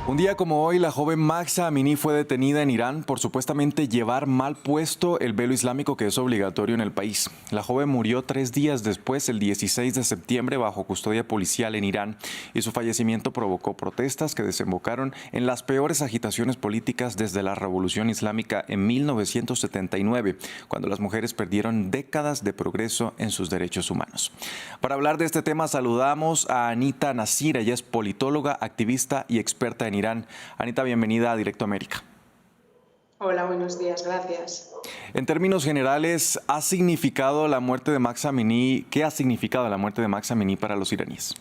Un día como hoy, la joven Mahsa Amini fue detenida en Irán por supuestamente llevar mal puesto el velo islámico que es obligatorio en el país. La joven murió 3 días después, el 16 de septiembre, bajo custodia policial en Irán, y su fallecimiento provocó protestas que desembocaron en las peores agitaciones políticas desde la Revolución Islámica en 1979, cuando las mujeres perdieron décadas de progreso en sus derechos humanos. Para hablar de este tema, saludamos a Anita Nasir. Ella es politóloga, activista y experta en Irán. Anita, bienvenida a Directo América. Hola, buenos días, gracias. En términos generales, ¿ha significado la muerte de Mahsa Amini? ¿Qué ha significado la muerte de Mahsa Amini para los iraníes?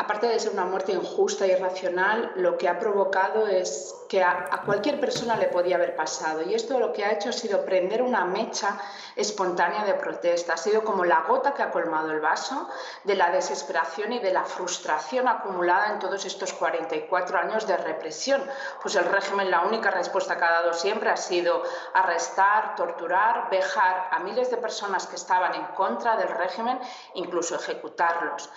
Aparte de ser una muerte injusta e irracional, lo que ha provocado es que a cualquier persona le podía haber pasado. Y esto lo que ha hecho ha sido prender una mecha espontánea de protesta. Ha sido como la gota que ha colmado el vaso de la desesperación y de la frustración acumulada en todos estos 44 años de represión. Pues el régimen, la única respuesta que ha dado siempre ha sido arrestar, torturar, vejar a miles de personas que estaban en contra del régimen, incluso ejecutarlos,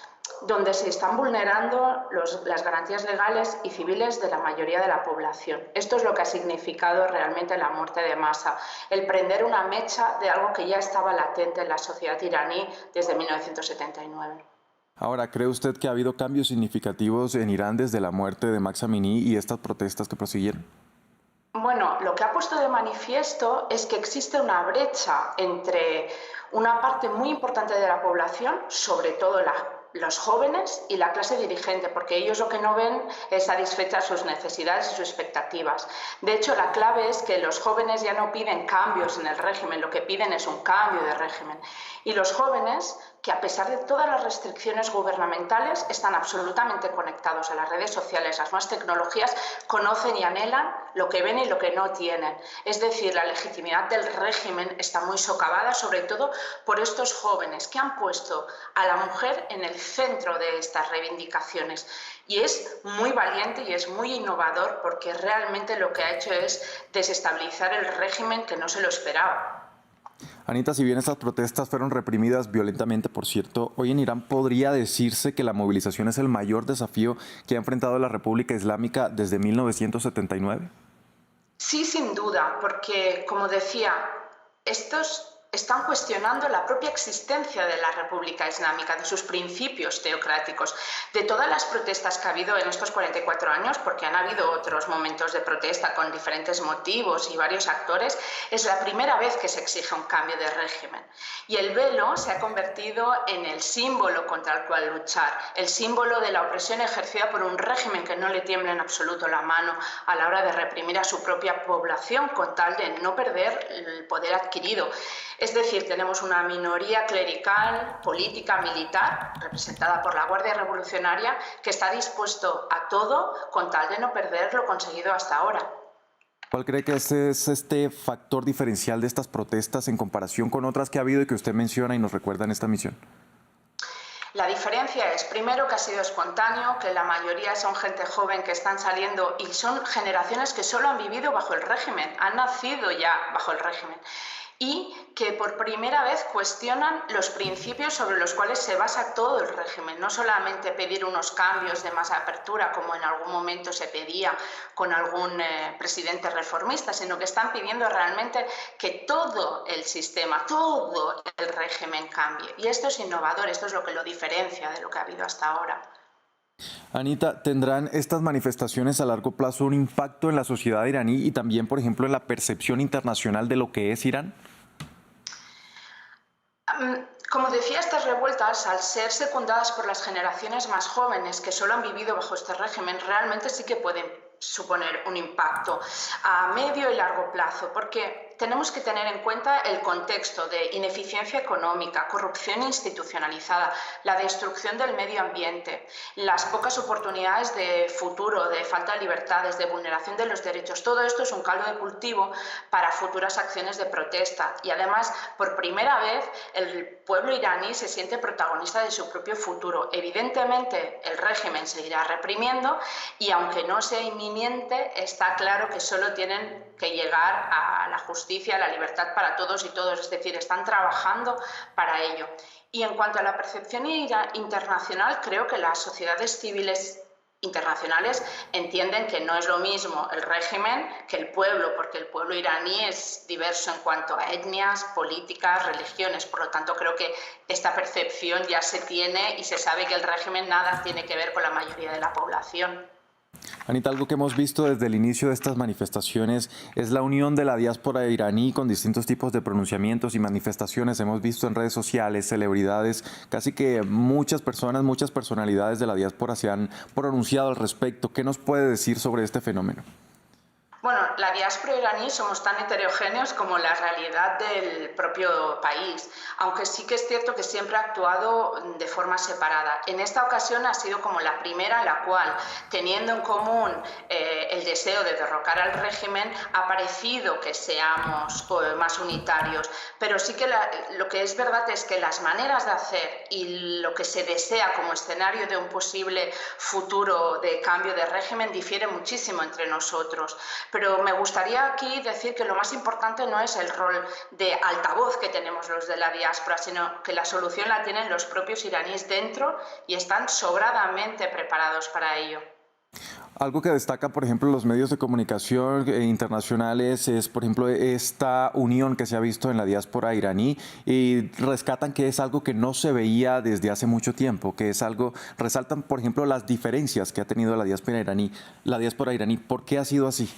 donde se están vulnerando las garantías legales y civiles de la mayoría de la población. Esto es lo que ha significado realmente la muerte de Mahsa, el prender una mecha de algo que ya estaba latente en la sociedad iraní desde 1979. Ahora, ¿cree usted que ha habido cambios significativos en Irán desde la muerte de Mahsa Amini y estas protestas que prosiguieron? Bueno, lo que ha puesto de manifiesto es que existe una brecha entre una parte muy importante de la población, sobre todo los jóvenes y la clase dirigente, porque ellos lo que no ven es satisfechas sus necesidades y sus expectativas. De hecho, la clave es que los jóvenes ya no piden cambios en el régimen, lo que piden es un cambio de régimen. Y los jóvenes, que a pesar de todas las restricciones gubernamentales, están absolutamente conectados a las redes sociales, las nuevas tecnologías, conocen y anhelan lo que ven y lo que no tienen. Es decir, la legitimidad del régimen está muy socavada, sobre todo por estos jóvenes que han puesto a la mujer en el centro de estas reivindicaciones. Y es muy valiente y es muy innovador, porque realmente lo que ha hecho es desestabilizar el régimen, que no se lo esperaba. Anita, si bien estas protestas fueron reprimidas violentamente, por cierto, hoy en Irán podría decirse que la movilización es el mayor desafío que ha enfrentado la República Islámica desde 1979. Sí, sin duda, porque, como decía, estos están cuestionando la propia existencia de la República Islámica, de sus principios teocráticos, de todas las protestas que ha habido en estos 44 años, porque han habido otros momentos de protesta con diferentes motivos y varios actores. Es la primera vez que se exige un cambio de régimen. Y el velo se ha convertido en el símbolo contra el cual luchar, el símbolo de la opresión ejercida por un régimen que no le tiembla en absoluto la mano a la hora de reprimir a su propia población con tal de no perder el poder adquirido. Es decir, tenemos una minoría clerical, política, militar, representada por la Guardia Revolucionaria, que está dispuesto a todo con tal de no perder lo conseguido hasta ahora. ¿Cuál cree que es este factor diferencial de estas protestas en comparación con otras que ha habido y que usted menciona y nos recuerda en esta misión? La diferencia es, primero, que ha sido espontáneo, que la mayoría son gente joven que están saliendo y son generaciones que solo han vivido bajo el régimen, han nacido ya bajo el régimen, y que por primera vez cuestionan los principios sobre los cuales se basa todo el régimen. No solamente pedir unos cambios de más apertura, como en algún momento se pedía con algún presidente reformista, sino que están pidiendo realmente que todo el sistema, todo el régimen cambie. Y esto es innovador, esto es lo que lo diferencia de lo que ha habido hasta ahora. Anita, ¿tendrán estas manifestaciones a largo plazo un impacto en la sociedad iraní y también, por ejemplo, en la percepción internacional de lo que es Irán? Como decía, estas revueltas, al ser secundadas por las generaciones más jóvenes que solo han vivido bajo este régimen, realmente sí que pueden suponer un impacto a medio y largo plazo, porque tenemos que tener en cuenta el contexto de ineficiencia económica, corrupción institucionalizada, la destrucción del medio ambiente, las pocas oportunidades de futuro, de falta de libertades, de vulneración de los derechos. Todo esto es un caldo de cultivo para futuras acciones de protesta y además, por primera vez, el pueblo iraní se siente protagonista de su propio futuro. Evidentemente, el régimen seguirá reprimiendo y aunque no sea inminente, está claro que solo tienen que llegar a la justicia, a la libertad para todos y todos, es decir, están trabajando para ello. Y en cuanto a la percepción internacional, creo que las sociedades civiles internacionales entienden que no es lo mismo el régimen que el pueblo, porque el pueblo iraní es diverso en cuanto a etnias, políticas, religiones. Por lo tanto, creo que esta percepción ya se tiene y se sabe que el régimen nada tiene que ver con la mayoría de la población. Anita, algo que hemos visto desde el inicio de estas manifestaciones es la unión de la diáspora iraní con distintos tipos de pronunciamientos y manifestaciones. Hemos visto en redes sociales, celebridades, casi que muchas personas, muchas personalidades de la diáspora se han pronunciado al respecto. ¿Qué nos puede decir sobre este fenómeno? Bueno, la diáspora iraní somos tan heterogéneos como la realidad del propio país, aunque sí que es cierto que siempre ha actuado de forma separada. En esta ocasión ha sido como la primera en la cual, teniendo en común el deseo de derrocar al régimen, ha parecido que seamos más unitarios. Pero sí que lo que es verdad es que las maneras de hacer y lo que se desea como escenario de un posible futuro de cambio de régimen difiere muchísimo entre nosotros. Pero me gustaría aquí decir que lo más importante no es el rol de altavoz que tenemos los de la diáspora, sino que la solución la tienen los propios iraníes dentro y están sobradamente preparados para ello. Algo que destaca, por ejemplo, los medios de comunicación internacionales es, por ejemplo, esta unión que se ha visto en la diáspora iraní y rescatan que es algo que no se veía desde hace mucho tiempo, que es algo, resaltan, por ejemplo, las diferencias que ha tenido la diáspora iraní. ¿Por qué ha sido así?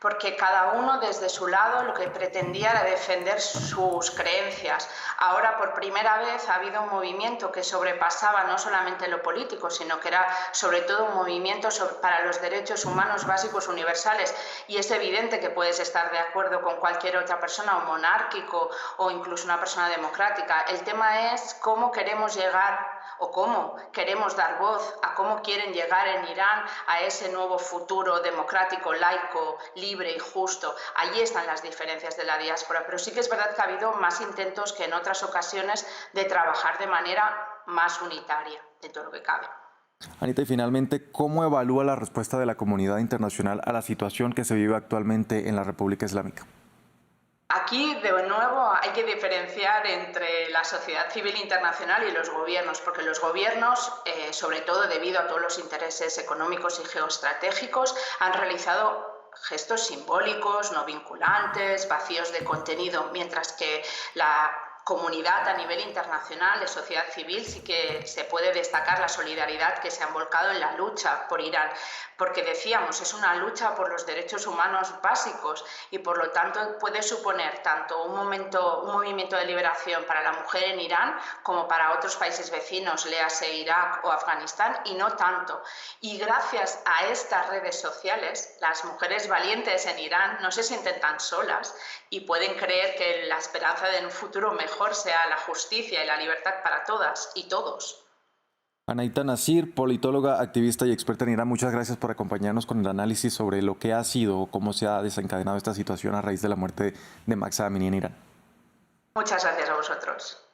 Porque cada uno desde su lado lo que pretendía era defender sus creencias. Ahora por primera vez ha habido un movimiento que sobrepasaba no solamente lo político, sino que era sobre todo un movimiento para los derechos humanos básicos universales, y es evidente que puedes estar de acuerdo con cualquier otra persona, un monárquico o incluso una persona democrática. El tema es cómo queremos llegar o cómo queremos dar voz a cómo quieren llegar en Irán a ese nuevo futuro democrático, laico, libre y justo. Allí están las diferencias de la diáspora, pero sí que es verdad que ha habido más intentos que en otras ocasiones de trabajar de manera más unitaria, dentro de lo que cabe. Anita, y finalmente, ¿cómo evalúa la respuesta de la comunidad internacional a la situación que se vive actualmente en la República Islámica? Aquí, de nuevo, hay que diferenciar entre la sociedad civil internacional y los gobiernos, porque los gobiernos, sobre todo debido a todos los intereses económicos y geoestratégicos, han realizado gestos simbólicos, no vinculantes, vacíos de contenido, mientras que la comunidad a nivel internacional de sociedad civil sí que se puede destacar la solidaridad que se ha volcado en la lucha por Irán, porque decíamos, es una lucha por los derechos humanos básicos y por lo tanto puede suponer tanto un movimiento de liberación para la mujer en Irán como para otros países vecinos, léase Irak o Afganistán, y no tanto. Y gracias a estas redes sociales, las mujeres valientes en Irán no se sienten tan solas y pueden creer que la esperanza de un futuro mejor sea la justicia y la libertad para todas y todos. Anahita Nasir, politóloga, activista y experta en Irán, muchas gracias por acompañarnos con el análisis sobre lo que ha sido o cómo se ha desencadenado esta situación a raíz de la muerte de Mahsa Amini en Irán. Muchas gracias a vosotros.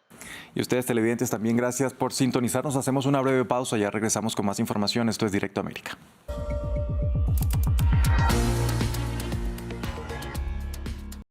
Y ustedes, televidentes, también gracias por sintonizarnos. Hacemos una breve pausa, ya regresamos con más información. Esto es Directo América.